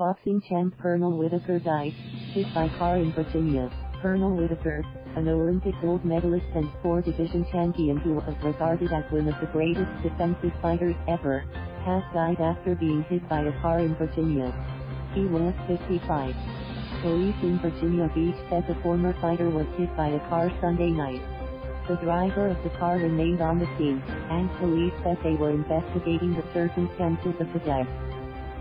Boxing champ Pernell Whitaker died, hit by car in Virginia. Pernell Whitaker, an Olympic gold medalist and four-division champion who was regarded as one of the greatest defensive fighters ever, has died after being hit by a car in Virginia. He was 55. Police in Virginia Beach said the former fighter was hit by a car Sunday night. The driver of the car remained on the scene, and police said they were investigating the circumstances of the death.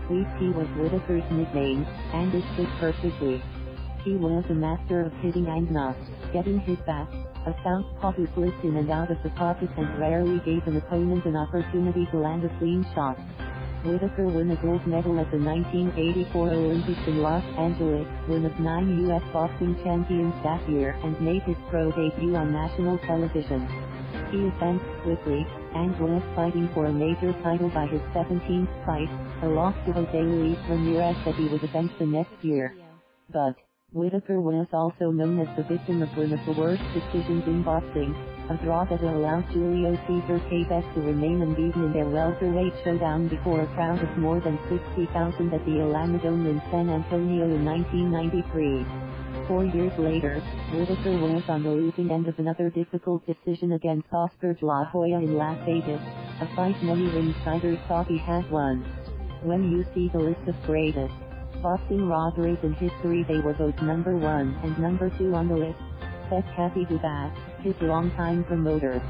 Sweetie was Whitaker's nickname, and it fit perfectly. He was a master of hitting and not getting hit back, a southpaw who slipped in and out of the pocket and rarely gave an opponent an opportunity to land a clean shot. Whitaker won a gold medal at the 1984 Olympics in Los Angeles, one of 9 U.S. boxing champions that year, and made his pro debut on national television. He advanced quickly, and was fighting for a major title by his 17th fight, a loss to Jose Luis Ramirez that he would avenge the next year. But Whitaker was also known as the victim of one of the worst decisions in boxing, a draw that allowed Julio Cesar Chavez to remain unbeaten in their welterweight showdown before a crowd of more than 60,000 at the Alamodome in San Antonio in 1993. 4 years later, Whitaker was on the losing end of another difficult decision against Oscar De La Hoya in Las Vegas, a fight many ringsiders thought he had won. When you see the list of greatest boxing robberies in history, they were both number 1 and number 2 on the list, said Kathy Duva, his longtime promoter.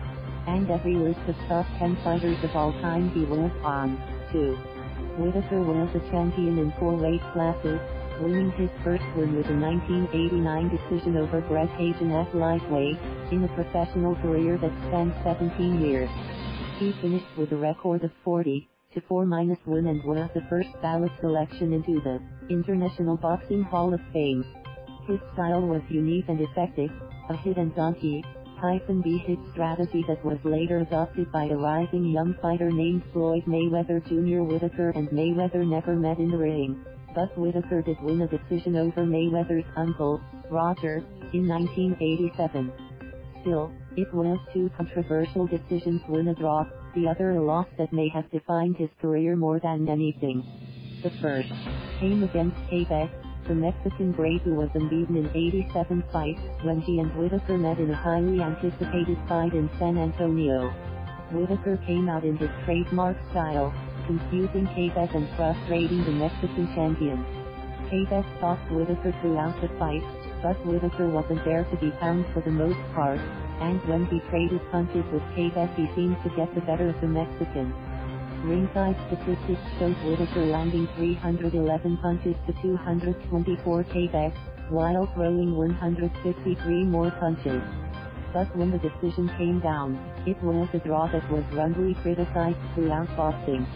And every list of top 10 fighters of all time he was on, too. Whitaker was a champion in 4 weight classes, winning his first win with a 1989 decision over Greg Hagen at lightweight, in a professional career that spanned 17 years. He finished with a record of 40-4-1 and was the first ballot selection into the International Boxing Hall of Fame. His style was unique and effective, a hit and donkey, -B hit strategy that was later adopted by a rising young fighter named Floyd Mayweather Jr. Whitaker and Mayweather never met in the ring, but Whitaker did win a decision over Mayweather's uncle, Roger, in 1987. Still, it was 2 controversial decisions, one a draw, the other a loss that may have defined his career more than anything. The first came against Chavez, the Mexican great who was unbeaten in 87 fights, when he and Whitaker met in a highly anticipated fight in San Antonio. Whitaker came out in his trademark style, confusing Chavez and frustrating the Mexican champion. Chavez stalked Whitaker throughout the fight, but Whitaker wasn't there to be found for the most part, and when he traded punches with Chavez he seemed to get the better of the Mexican. Ringside statistics showed Whitaker landing 311 punches to 224 Chavez, while throwing 153 more punches. But when the decision came down, it was a draw that was roundly criticized throughout boxing.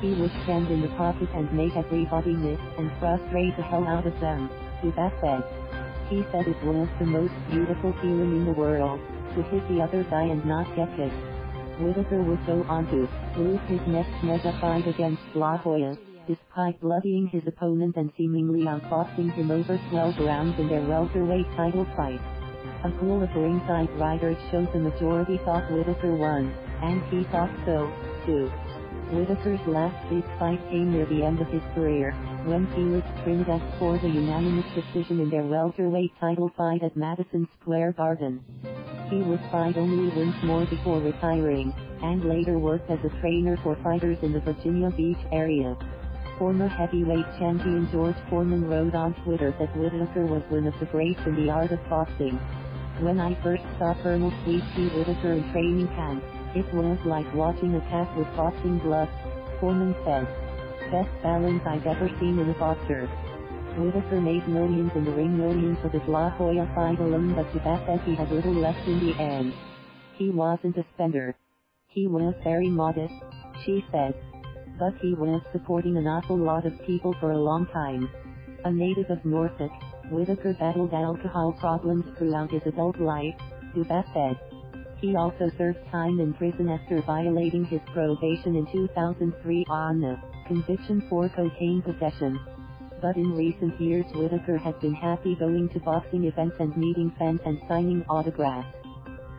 He would stand in the pocket and make everybody miss and frustrate the hell out of them, Duva said. He said it was the most beautiful feeling in the world, to hit the other guy and not get hit. Whitaker would go on to lose his next mega fight against De La Hoya, despite bloodying his opponent and seemingly outboxing him over 12 rounds in their welterweight title fight. A pool of ringside writers showed the majority thought Whitaker won, and he thought so, too. Whitaker's last big fight came near the end of his career, when Felix Trinidad scored a unanimous decision in their welterweight title fight at Madison Square Garden. He would fight only once more before retiring, and later worked as a trainer for fighters in the Virginia Beach area. Former heavyweight champion George Foreman wrote on Twitter that Whitaker was one of the greats in the art of boxing. When I first saw Pernell Sweetie Whitaker in training camp, it was like watching a cat with boxing gloves, Foreman said. Best balance I've ever seen in a boxer. Whitaker made millions in the ring, millions for the De La Hoya fight alone, but Duva said he had little left in the end. He wasn't a spender. He was very modest, she said. But he was supporting an awful lot of people for a long time. A native of Norfolk, Whitaker battled alcohol problems throughout his adult life, Duva said. He also served time in prison after violating his probation in 2003 on a conviction for cocaine possession. But in recent years Whitaker has been happy going to boxing events and meeting fans and signing autographs.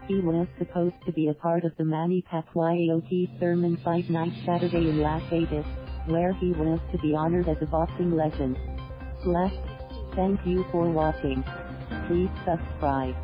He was supposed to be a part of the Manny Pacquiao-Keith Thurman fight night Saturday in Las Vegas, where he was to be honored as a boxing legend. Thank you for watching. Please subscribe.